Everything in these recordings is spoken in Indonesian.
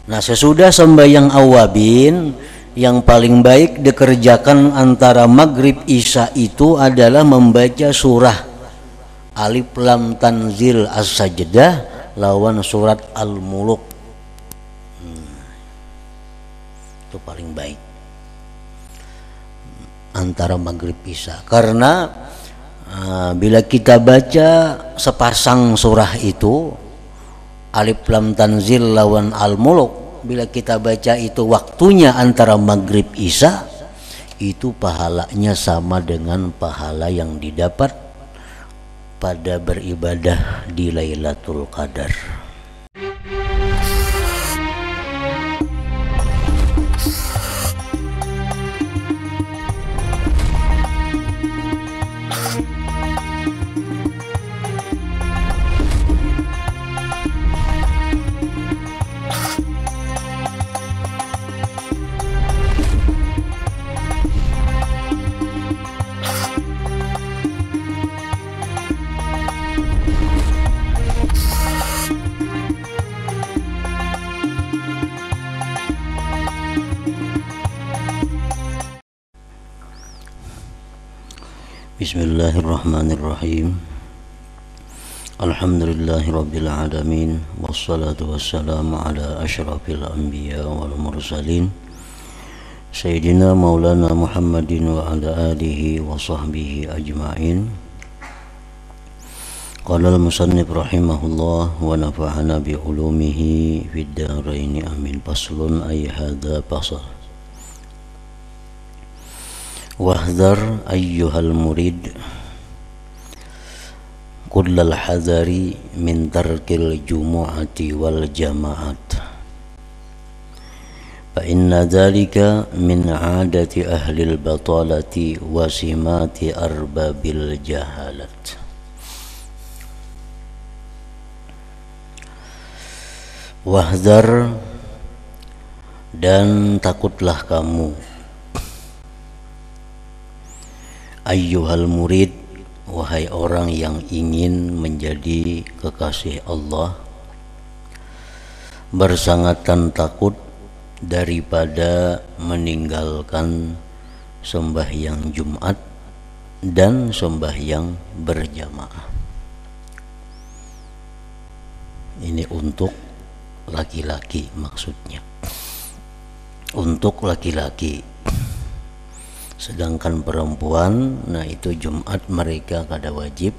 Nah, sesudah sembahyang awabin yang paling baik dikerjakan antara maghrib isya itu adalah membaca surah Alif Lam Tanzil As-Sajdah lawan surat Al-Muluk. Itu paling baik antara maghrib isya, karena bila kita baca sepasang surah itu Alif Lam Tanzil lawan Al-Muluk, bila kita baca itu waktunya antara maghrib isya, itu pahalanya sama dengan pahala yang didapat pada beribadah di Lailatul Qadar. Bismillahirrahmanirrahim. Alhamdulillahirabbil alamin, wassalatu wassalamu ala asyrafil anbiya wal mursalin sayyidina maulana Muhammadin wa ala alihi wa sahbihi ajma'in. Qala al-musannif rahimahullah wa nafa'ana bi ulumihi fid dharain amin. Faslun ay hadza fasal. Wahdhar ayyuhal murid kullal hadari min tarkil jumu'ati wal jama'at, fa inna dhalika min 'adati ahlil batalati wa simati arbabil jahalat. Wahdhar, dan takutlah kamu, ayyuhal murid, wahai orang yang ingin menjadi kekasih Allah, bersangatan takut daripada meninggalkan sembahyang Jumat dan sembahyang berjamaah. Ini untuk laki-laki maksudnya, untuk laki-laki. Sedangkan perempuan, nah itu Jumat mereka kada wajib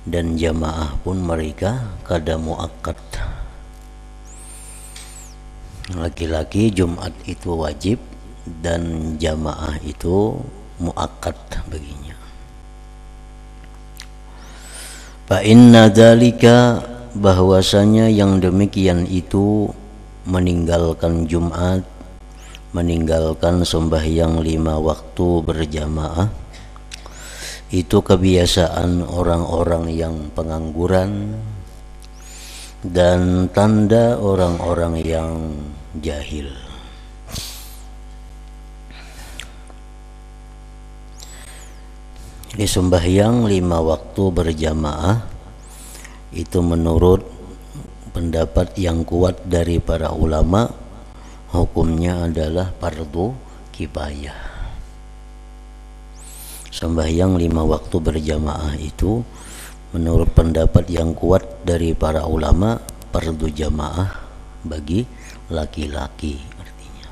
dan jamaah pun mereka kada muakkad. Laki-laki Jumat itu wajib dan jamaah itu muakkad baginya. Fa inna dzalika, bahwasanya yang demikian itu meninggalkan Jumat, meninggalkan sembahyang 5 waktu berjamaah, itu kebiasaan orang-orang yang pengangguran dan tanda orang-orang yang jahil. Di sembahyang 5 waktu berjamaah itu menurut pendapat yang kuat dari para ulama, hukumnya adalah fardu kifayah. Sembahyang 5 waktu berjamaah itu menurut pendapat yang kuat dari para ulama fardu jamaah bagi laki-laki artinya.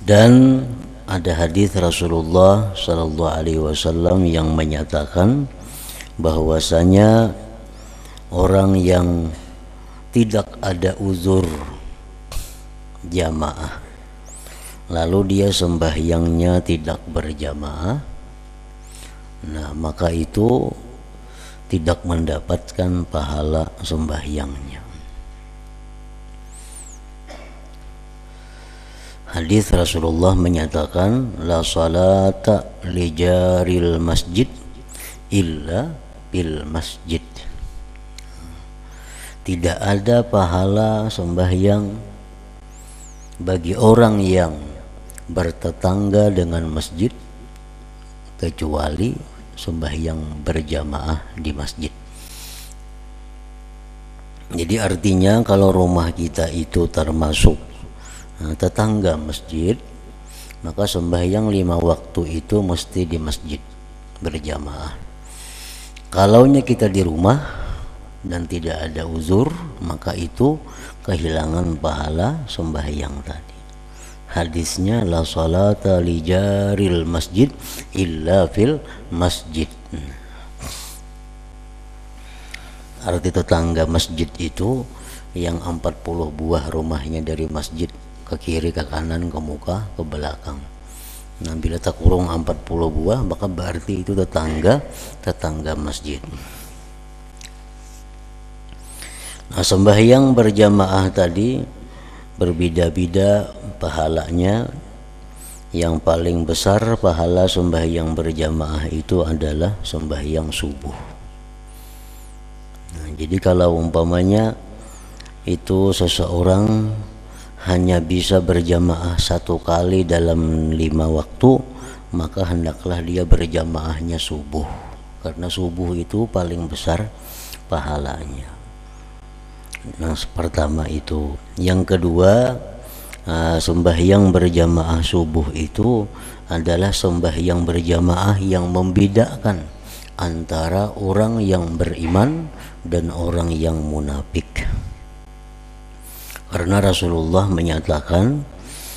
Dan ada hadis Rasulullah sallallahu alaihi wasallam yang menyatakan bahwasanya orang yang tidak ada uzur jamaah lalu dia sembahyangnya tidak berjamaah, nah maka itu tidak mendapatkan pahala sembahyangnya. Hadis Rasulullah menyatakan la salata li jaril masjid illa bil masjid. Tidak ada pahala sembahyang bagi orang yang bertetangga dengan masjid kecuali sembahyang berjamaah di masjid. Jadi artinya kalau rumah kita itu termasuk tetangga masjid, maka sembahyang 5 waktu itu mesti di masjid berjamaah. Kalaunya kita di rumah dan tidak ada uzur, maka itu kehilangan pahala sembahyang tadi. Hadisnya la salata li jaril masjid illa fil masjid. Arti tetangga masjid itu yang 40 buah rumahnya dari masjid, ke kiri, ke kanan, ke muka, ke belakang. Nah, bila tak kurung 40 buah, maka berarti itu tetangga masjid. Nah, sembahyang berjamaah tadi berbeda-beda pahalanya. Yang paling besar pahala sembahyang berjamaah itu adalah sembahyang subuh. Nah, jadi kalau umpamanya itu seseorang hanya bisa berjamaah 1 kali dalam 5 waktu, maka hendaklah dia berjamaahnya subuh, karena subuh itu paling besar pahalanya. Nah, pertama itu. Yang kedua, sembahyang berjamaah subuh itu adalah sembahyang berjamaah yang membedakan antara orang yang beriman dan orang yang munafik. Karena Rasulullah menyatakan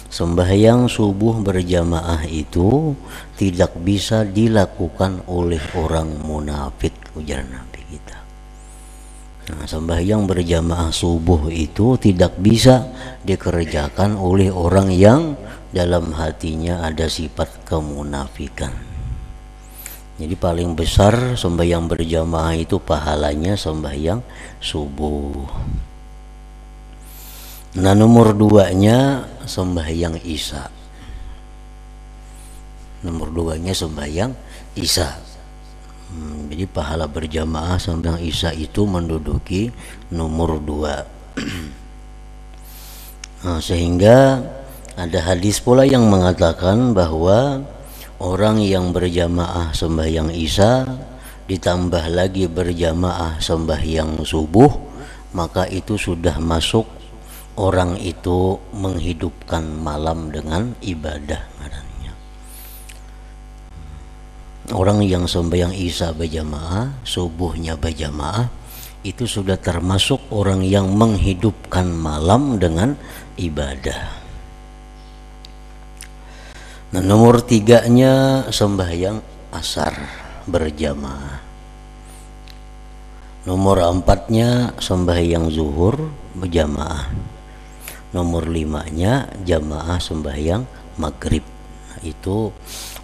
sembahyang subuh berjamaah itu tidak bisa dilakukan oleh orang munafik, ujar Nabi kita. Nah, sembahyang berjamaah subuh itu tidak bisa dikerjakan oleh orang yang dalam hatinya ada sifat kemunafikan. Jadi paling besar sembahyang berjamaah itu pahalanya sembahyang subuh. Nah, nomor 2-nya sembahyang isya. Nomor 2-nya sembahyang isya. Jadi pahala berjamaah sembahyang isya itu menduduki nomor 2. Nah, sehingga ada hadis pula yang mengatakan bahwa orang yang berjamaah sembahyang isya ditambah lagi berjamaah sembahyang subuh, maka itu sudah masuk orang itu menghidupkan malam dengan ibadah. Orang yang sembahyang isya berjamaah, subuhnya berjamaah, itu sudah termasuk orang yang menghidupkan malam dengan ibadah. Nah, nomor 3-nya sembahyang asar berjamaah. Nomor 4-nya sembahyang zuhur berjamaah. Nomor 5-nya jamaah sembahyang maghrib. Nah, itu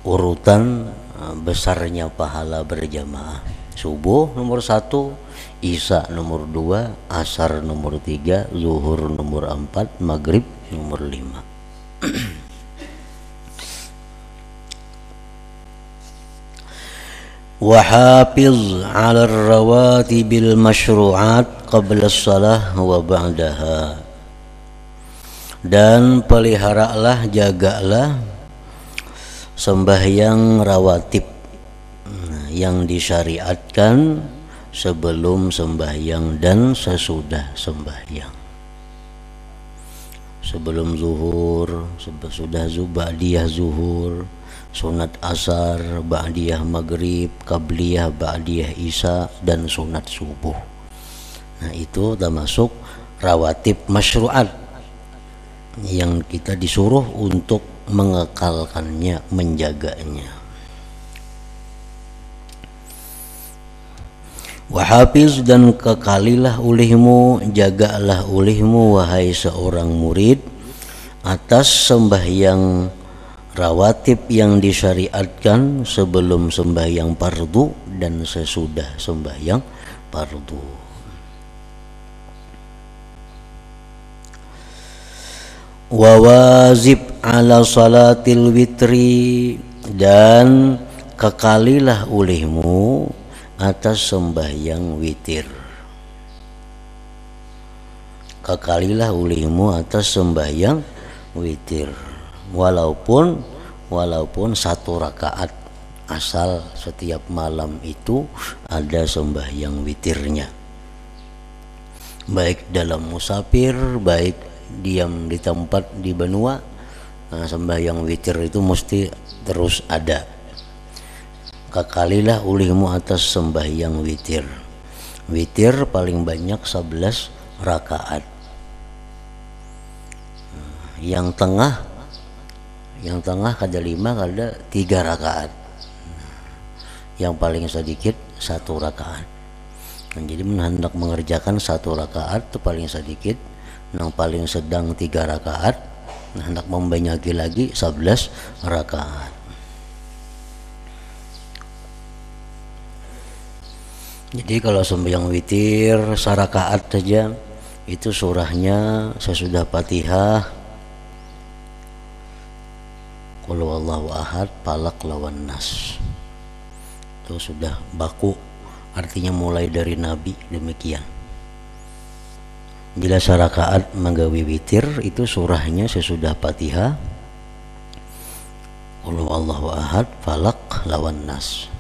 urutan besarnya pahala berjamaah. Subuh nomor 1, isya nomor 2, asar nomor 3, zuhur nomor 4, maghrib nomor 5. Wa hafiz 'ala ar-rawatibil masyru'at qabla as-salah wa ba'daha. Dan peliharalah, jagalah sembahyang rawatib yang disyariatkan sebelum sembahyang dan sesudah sembahyang. Sebelum zuhur, sesudah ba'diyah zuhur, sunat asar, ba'diyah maghrib, qabliyah, ba'diyah isya, dan sunat subuh. Nah, itu termasuk rawatib masyru'at yang kita disuruh untuk mengekalkannya, menjaganya. Wahafiz, dan kekalilah olehmu, jagalah olehmu wahai seorang murid atas sembahyang rawatib yang disyariatkan sebelum sembahyang fardu dan sesudah sembahyang fardu. Wawazib ala salatil witri, dan kekalilah olehmu atas sembahyang witir. Kekalilah olehmu atas sembahyang witir, walaupun 1 rakaat, asal setiap malam itu ada sembahyang witirnya. baik dalam musafir, baik diam di tempat di benua. Sembahyang witir itu mesti terus ada. Kekalilah ulihmu atas sembahyang witir. Witir paling banyak 11 rakaat. Yang tengah kada 5, kada 3 rakaat. Yang paling sedikit 1 rakaat. Jadi hendak mengerjakan 1 rakaat itu paling sedikit, yang paling sedang 3 rakaat, hendak membanyaki lagi 11 rakaat. Jadi kalau sembahyang witir sarakaat saja itu surahnya sesudah Fatihah, Qul huwallahu ahad, Falaq lawan Nas. Itu sudah baku, artinya mulai dari Nabi demikian. Bila sarakaat menggawi witir itu surahnya sesudah Fatihah, Qul huwallahu ahad, Falaq lawan Nas.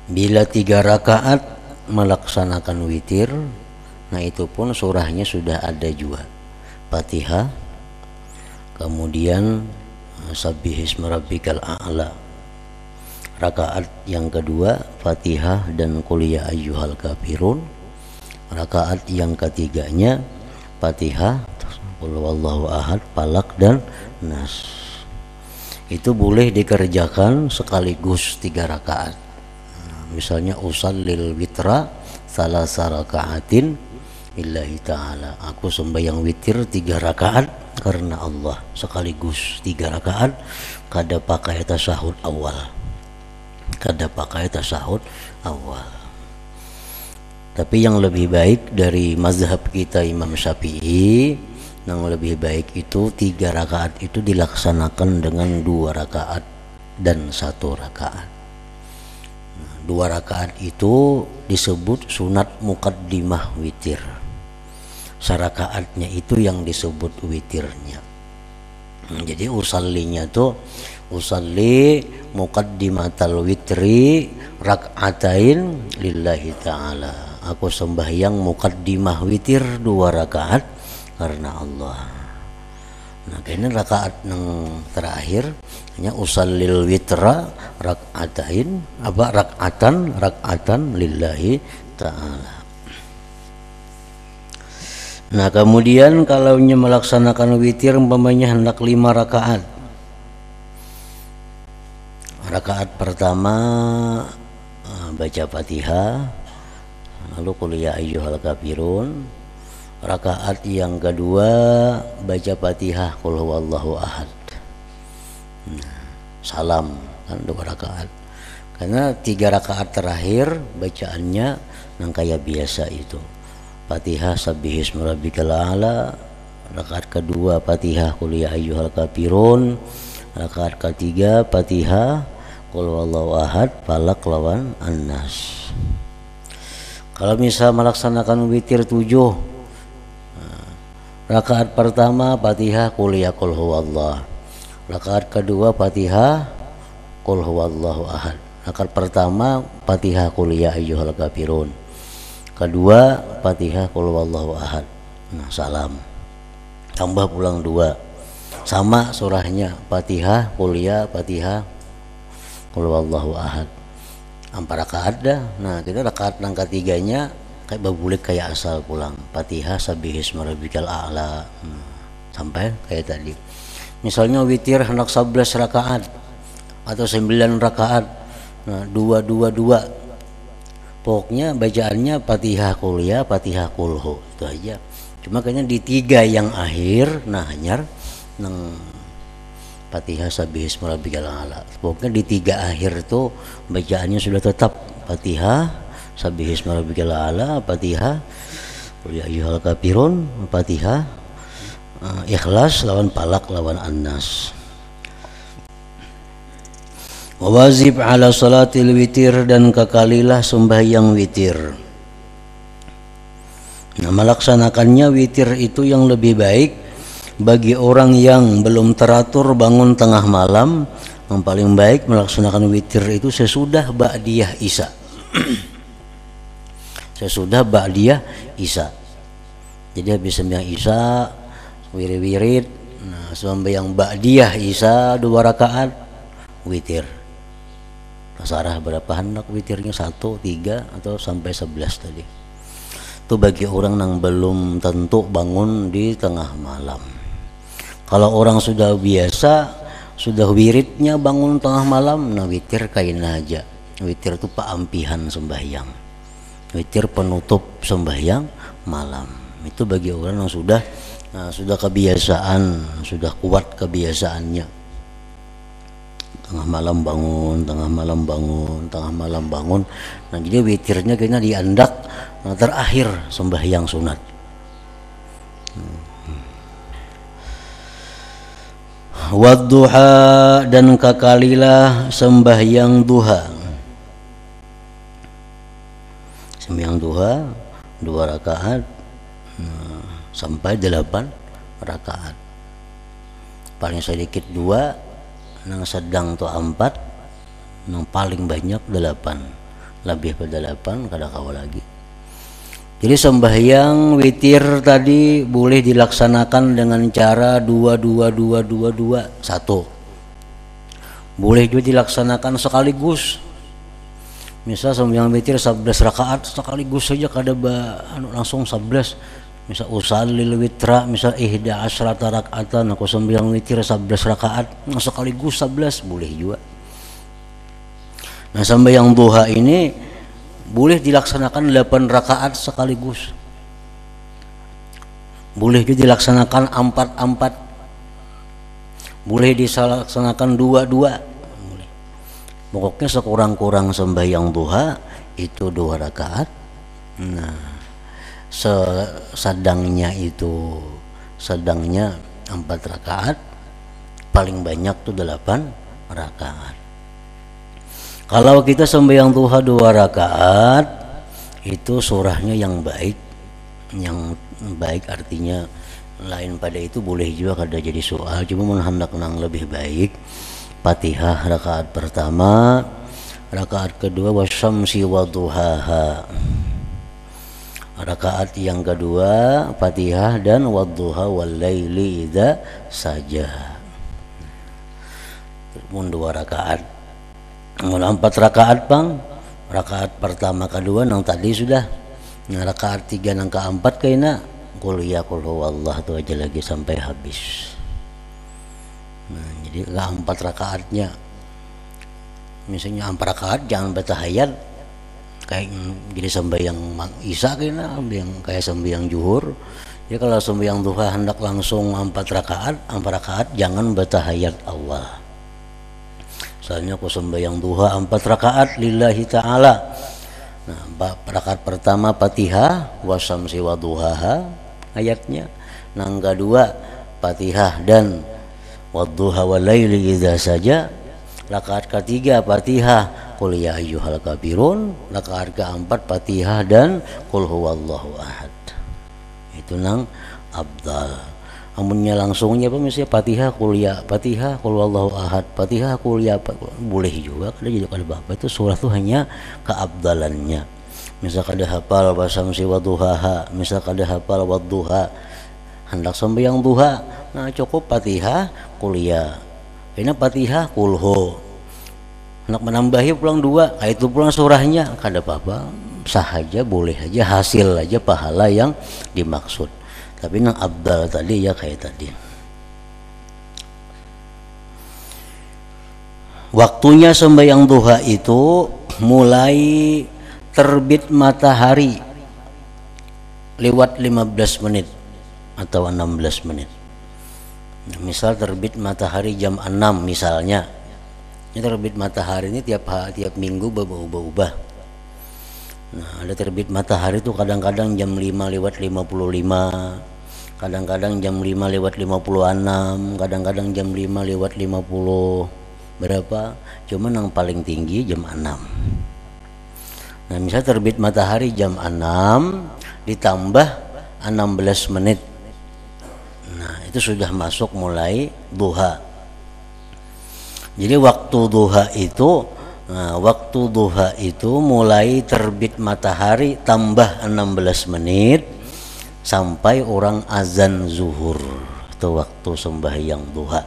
Bila 3 rakaat melaksanakan witir, nah itu pun surahnya sudah ada juga, Fatihah, kemudian Sabbihisma rabbikal a'la. Rakaat yang kedua Fatihah dan Qul ya ayyuhal kafirun. Rakaat yang ketiganya Fatihah, Qul huwallahu ahad, Falaq dan Nas. Itu boleh dikerjakan sekaligus 3 rakaat. Misalnya usallil witra salasa raka'atin lillahi ta'ala. Aku sembahyang witir 3 rakaat karena Allah, sekaligus 3 rakaat, kada pakai tasyahud awal. Tapi yang lebih baik dari mazhab kita Imam Syafi'i, yang lebih baik itu 3 rakaat itu dilaksanakan dengan 2 rakaat dan 1 rakaat. 2 rakaat itu disebut sunat muqaddimah witir. Sarakaatnya itu yang disebut witirnya. Jadi usallinya tuh usalli muqaddimatal witri rak'atain lillahi ta'ala. Aku sembahyang muqaddimah witir 2 rakaat karena Allah. Nah, kayaknya rakaat yang terakhir hanya usallil witra rak'atain, rak'atan lillahi ta'ala. Nah, kemudian kalau melaksanakan witir umpamanya hendak 5 rakaat. Rakaat pertama baca Fatihah, lalu Qul ya ayyuhal kafirun. Rakaat yang kedua baca Fatihah, Qul huwallahu ahad. Salam, kan 2 rakaat. Karena 3 rakaat terakhir bacaannya yang kayak biasa itu. Fatihah Sabbihisma rabbikal a'la. Rakaat kedua Fatihah Qul ya ayyuhal kafirun. Rakaat ketiga Fatihah Qul huwallahu ahad, Falaq lawan An-Nas. Kalau misal melaksanakan witir 7, rakaat pertama Fatihah Qul ya Qul huwallah. Rakaat kedua Fatihah Qul huwallahu ahad. Rakaat pertama Fatihah Qul ya ayyuhal kafirun. Kedua Fatihah Qul huwallahu ahad. Nah, salam. Tambah pulang 2. Sama surahnya Fatihah Qul ya, Fatihah Qul huwallahu ahad. 4 rakaat dah. Nah, kita rakaat yang ketiganya kayak babulik kayak asal pulang. Fatihah Sabbihisma rabbikal a'la. Sampai kayak tadi. Misalnya witir hendak 11 rakaat atau 9 rakaat. Nah, 2 pokoknya bacaannya Fatihah Qul ya, Fatihah Qul hu, itu aja. Cuma kayaknya di 3 yang akhir nah hanyar nang Fatihah Sabbihisma rabbikal a'la. Pokoknya di 3 akhir itu bacaannya sudah tetap Fatihah Sabbihisma rabbikal a'la, Fatihah Qul ya ayyuhal kafirun, Fatihah Ikhlas lawan Falaq lawan An-Nas. Wajib ala salatil witir, dan kekalilah sembahyang witir. Nah, melaksanakannya witir itu yang lebih baik bagi orang yang belum teratur bangun tengah malam. Yang paling baik melaksanakan witir itu sesudah ba'diyah isya. sesudah ba'diyah isya. Jadi habis sembahyang isya wirid-wirid, nah sembahyang ba'diyah isya 2 rakaat witir. Terserah berapa hendak witirnya, 1, 3 atau sampai 11 tadi. Itu bagi orang yang belum tentu bangun di tengah malam. Kalau orang sudah biasa, sudah wiridnya bangun tengah malam, nah witir kain aja. Witir itu paampihan sembahyang, witir penutup sembahyang malam. Itu bagi orang yang sudah kebiasaan, sudah kuat kebiasaannya. Tengah malam bangun, tengah malam bangun, tengah malam bangun. Nah jadi witirnya kayaknya diandak terakhir sembahyang sunat. Wadduha, dan kakalilah sembahyang duha. Sembahyang duha 2 rakaat sampai 8 rakaat. Paling sedikit 2, yang sedang tuh 4, yang paling banyak 8, lebih pada 8 kada kawa lagi. Jadi sembahyang witir tadi boleh dilaksanakan dengan cara 2-2-2-2-2, 1. Boleh juga dilaksanakan sekaligus. Misal sembahyang witir 11 rakaat sekaligus saja kada langsung 11. Misal usallil witra, misal 11 rakaatan, aku sembahyang witir 11 rakaat sekaligus 11, boleh juga. Nah sembahyang duha ini boleh dilaksanakan 8 rakaat sekaligus, boleh juga dilaksanakan 4-4, boleh dilaksanakan 2-2. Pokoknya sekurang-kurang sembahyang duha itu 2 rakaat. Nah sedangnya 4 rakaat, paling banyak tuh 8 rakaat. Kalau kita sembahyang duha 2 rakaat itu surahnya yang baik artinya lain pada itu boleh juga kada jadi soal, cuma menghendak nang lebih baik. Fatihah rakaat pertama, rakaat kedua wasyamsi wadduhaha. Rakaat yang kedua Fatihah dan wadduha wallaili idza saja. Mun 2 rakaat. Mun 4 rakaat Bang. Rakaat pertama kedua nang tadi sudah. Nah rakaat 3 nang keempat kayaknya qul ya qul huwallah tu aja lagi sampai habis. Nah, jadi 4 rakaatnya. Misalnya 4 rakaat jangan bertahayat kayak jadi sembahyang isya kayaknya, yang kayak sembahyang zuhur. Ya kalau sembahyang duha hendak langsung 4 rakaat jangan bertahayat awal. Soalnya aku sembahyang duha 4 rakaat lillahi ta'ala. Nah, rakaat pertama Fatihah wasyamsi wadduhaha ayatnya. Nang kedua Fatihah dan wadduha walaili idza saja. Rakaat ketiga Fatihah qul ya ayyuhal kafirun. Rakaat keempat Fatihah dan qul huwallahu ahad. Itu nang abdal. Amunnya langsungnya apa misalnya Fatihah qul ya, Fatihah qul huwallahu ahad, Fatihah qul ya, boleh juga kada jadi kada apa itu surah itu hanya keabdalannya. Misal kada hafal wasyamsi wadduhaha, misal kada hafal wadduha, hendak sembahyang duha, nah cukup Fatihah qul ya. Ini Fatihah qul hu. Hendak menambahi pulang 2, itu pulang surahnya kada apa-apa, sah aja, boleh aja, hasil aja pahala yang dimaksud. Tapi nang abdal tadi ya kayak tadi. Waktunya sembahyang duha itu mulai terbit matahari lewat 15 menit atau 16 menit. Nah, misal terbit matahari jam 6 misalnya. Ini terbit matahari ini tiap minggu berubah-ubah. Nah, ada terbit matahari itu kadang-kadang jam 5 lewat 55, kadang-kadang jam 5 lewat 56, kadang-kadang jam 5 lewat 50 berapa, cuman yang paling tinggi jam 6. Nah misal terbit matahari jam 6 ditambah 16 menit, nah itu sudah masuk mulai duha. Jadi waktu duha itu Nah, waktu duha itu mulai terbit matahari tambah 16 menit sampai orang azan zuhur. Itu waktu sembahyang duha.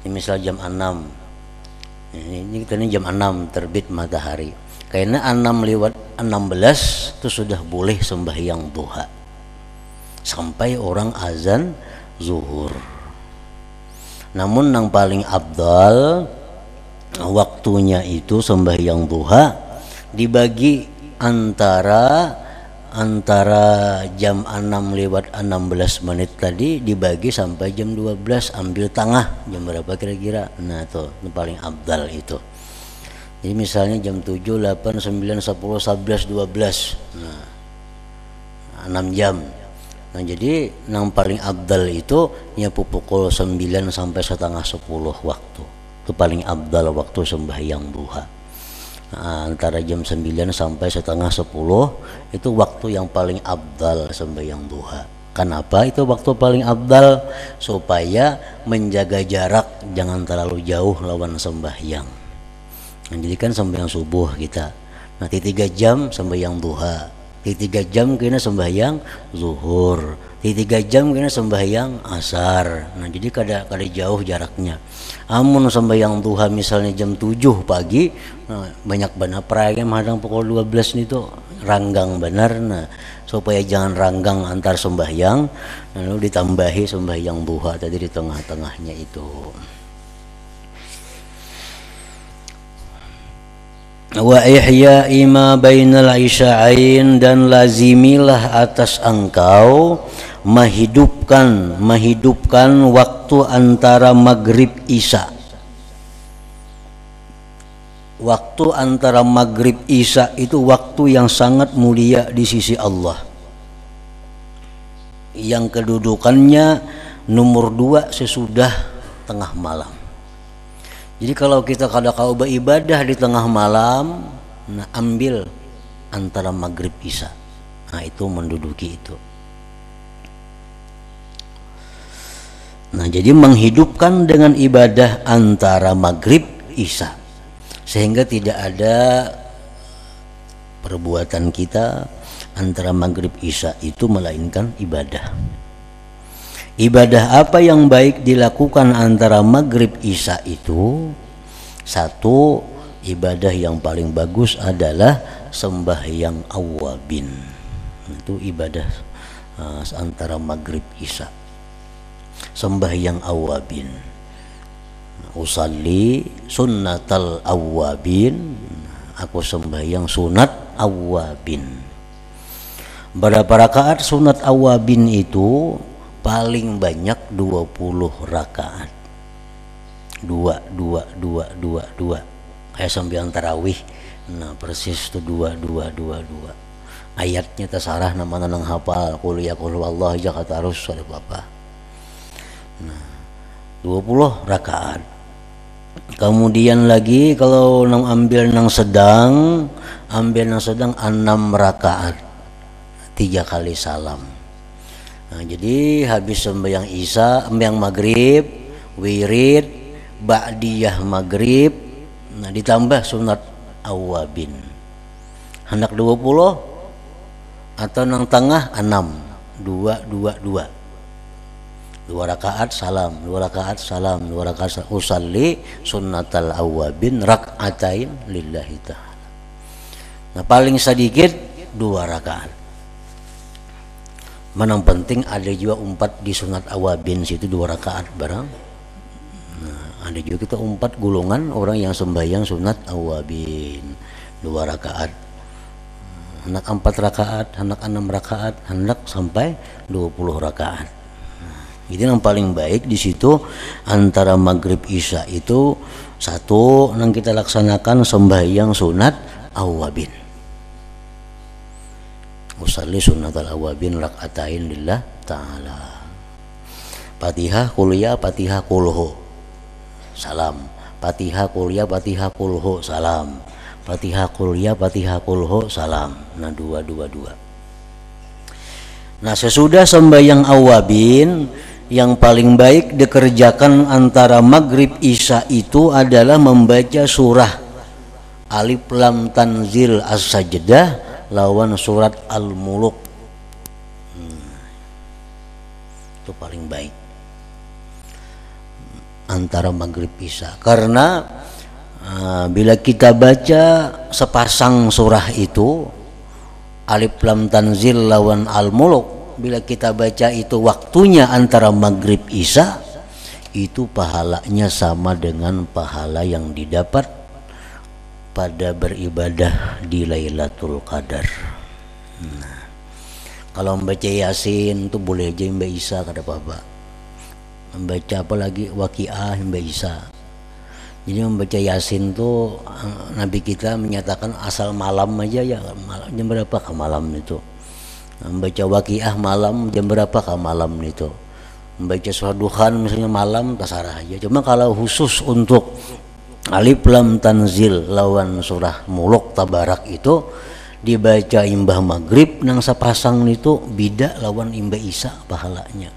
Ini misal jam 6. Ini kita ini jam 6 terbit matahari. Karena 6 lewat 16 itu sudah boleh sembahyang duha. Sampai orang azan zuhur. Namun yang paling abdal waktunya itu sembahyang duha dibagi antara jam 6 lewat 16 menit tadi dibagi sampai jam 12, ambil tengah jam berapa kira-kira. Nah itu paling abdal itu. Jadi misalnya jam 7, 8, 9, 10, 11, 12. Nah 6 jam. Nah jadi yang paling abdal itu ya pukul 9 sampai setengah 10 waktu. Itu paling abdal waktu sembahyang duha. Nah, antara jam 9 sampai setengah 10 itu waktu yang paling abdal sembahyang duha. Kenapa itu waktu paling abdal? Supaya menjaga jarak, jangan terlalu jauh lawan sembahyang. Nah, jadi kan sembahyang subuh kita. Nanti 3 jam sembahyang duha. Di 3 jam kena sembahyang zuhur, di 3 jam kena sembahyang asar. Nah jadi kada jauh jaraknya. Amun sembahyang duha misalnya jam 7 pagi, nah, banyak benar perayaan hadang pukul 12 nih tuh ranggang benar. Nah supaya jangan ranggang antar sembahyang, lalu ditambahi sembahyang duha tadi di tengah-tengahnya itu. Wa ihya'i ma bainal isya'ain, dan lazimilah atas engkau menghidupkan waktu antara maghrib isya. Waktu antara maghrib isya itu waktu yang sangat mulia di sisi Allah, yang kedudukannya nomor 2 sesudah tengah malam. Jadi kalau kita kada kau beribadah di tengah malam, nah ambil antara maghrib isya. Nah itu menduduki itu. Nah jadi menghidupkan dengan ibadah antara maghrib isya, sehingga tidak ada perbuatan kita antara maghrib isya itu melainkan ibadah. Ibadah apa yang baik dilakukan antara maghrib isya itu? Satu, ibadah yang paling bagus adalah sembahyang awwabin. Itu ibadah antara maghrib isya. Sembahyang awwabin. Usalli sunnatal awwabin. Aku sembahyang sunat awwabin. Berapa rakaat sunat awwabin itu? Paling banyak 20 rakaat. 2 kayak sembahyang tarawih. Nah persis itu 2. Ayatnya terserah nama nang hafal, qul ya qul Allah aja kata harus ada apa. Nah 20 rakaat. Kemudian lagi kalau nang ambil nang sedang 6 rakaat, 3 kali salam. Nah, jadi habis sembahyang isya, sembahyang maghrib, wirid, ba'diyah maghrib, nah ditambah sunat awwabin. Hendak 20 atau nang tengah 6, 2 rakaat salam, 2 rakaat salam, 2 rakaat salam. Usalli sunnatal awwabin rak'atain lillahi ta'ala. Nah paling sedikit 2 rakaat. Menang penting ada juga 4 di sunat awabin situ 2 rakaat barang. Nah, ada juga kita 4 golongan orang yang sembahyang sunat awabin 2 rakaat. Hendak 4 rakaat, hendak 6 rakaat, hendak sampai 20 rakaat. Itu yang paling baik di situ antara maghrib isya itu satu yang kita laksanakan sembahyang sunat awabin. Usalli sunnatal awabin rak'atain lillah ta'ala. Fatihah kuliah Fatihah kulhu salam. Fatihah kuliah Fatihah kulhu salam. Fatihah kuliah Fatihah kulhu salam. Nah 2. Nah sesudah sembahyang awabin yang paling baik dikerjakan antara maghrib isya itu adalah membaca surah Alif Lam Tanzil As-Sajdah lawan surat Al-Muluk. Itu paling baik antara maghrib isya, karena bila kita baca sepasang surah itu Alif Lam Tanzil lawan Al-Muluk, bila kita baca itu waktunya antara maghrib isya, itu pahalanya sama dengan pahala yang didapat pada beribadah di Lailatul Qadar. Nah, kalau membaca Yasin itu boleh aja Mbak Isa, kata Bapak. Membaca apa lagi, Waqiah Mbak Isa. Jadi membaca Yasin itu Nabi kita menyatakan asal malam aja ya, jam berapa ke malam itu. Membaca Waqiah malam, jam berapa ke malam itu. Membaca surah Duhan misalnya malam, terserah aja. Cuma kalau khusus untuk Alif Lam Tanzil lawan surah Muluk Tabarak itu dibaca imbah maghrib nang sapasang itu bida lawan imbah isya pahalanya.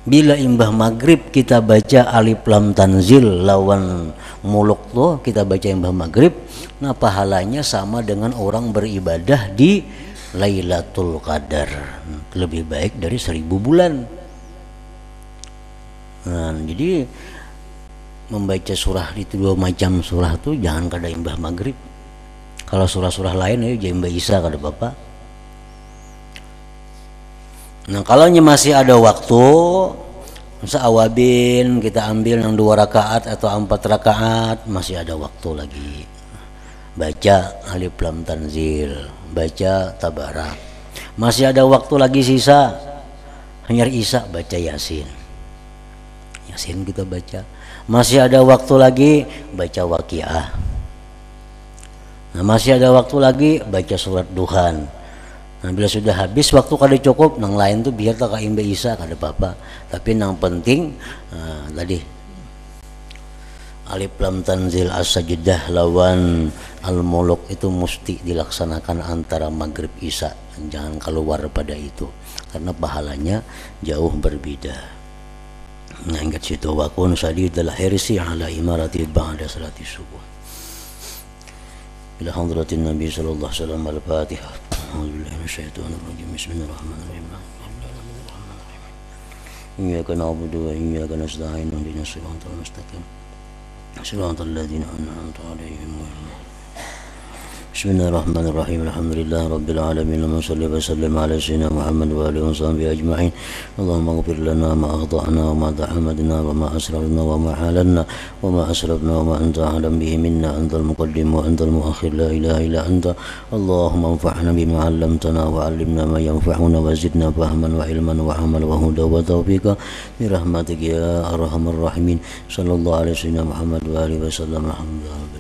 Bila imbah maghrib kita baca Alif Lam Tanzil lawan Muluk tuh kita baca imbah maghrib, nah pahalanya sama dengan orang beribadah di Lailatul Qadar, lebih baik dari 1000 bulan. Nah, jadi membaca surah itu dua macam surah tuh jangan kada imbah maghrib. Kalau surah-surah lain ya imbah isya kada Bapak. Nah, kalau masih ada waktu, masa awabin kita ambil yang 2 rakaat atau 4 rakaat, masih ada waktu lagi. Baca Alif Lam Tanzil, baca Tabarak. Masih ada waktu lagi sisa, hanya isya baca Yasin. Yasin kita baca. Masih ada waktu lagi baca Waqiah. Nah, masih ada waktu lagi baca surat Duhan. Nah, bila sudah habis waktu kada cukup, nang lain tuh biar tak imbah isya kada apa-apa. Tapi nang penting tadi Alif Lam Tanzil As-Sajdah lawan Al-Muluk itu mesti dilaksanakan antara maghrib isya, jangan keluar pada itu karena pahalanya jauh berbeda. Nah, ingat situ wakun sadidal hirsi ala imarati ba'da salati subuh. Ila hadratin Nabi sallallahu alaihi wasallam al-Fatihah. A'udzubillahi minasyaitonir rajim. Bismillahirrahmanirrahim. Iyyaka na'budu wa iyyaka nasta'in. Ihdinas siratal mustaqim. Siratal ladzina an'amta 'alaihim Bismillahirrahmanirrahim. Alhamdulillah Rabbil Alamin. Allahumma salli wa sallim ala sayyidina Muhammad wa alihi wa sahbihi ajma'in. Allahumma ighfir lana ma akhta'na wa ma ta'ammadna wa ma asrarna wa ma halalna wa ma asrafna wa ma anta a'lam bihi minna, antal muqaddim wa antal muakhir, la ilaha illa anta. Allahumma anfa'na bima 'allamtana wa 'allimna ma yanfa'una wa zidna fahman wa ilman wa amal wa huda wa tawfiqa bi rahmatika ya arhamar rahimin. Sallallahu alaihi wasallam Muhammad wa alihi wa sallam. Alhamdulillah.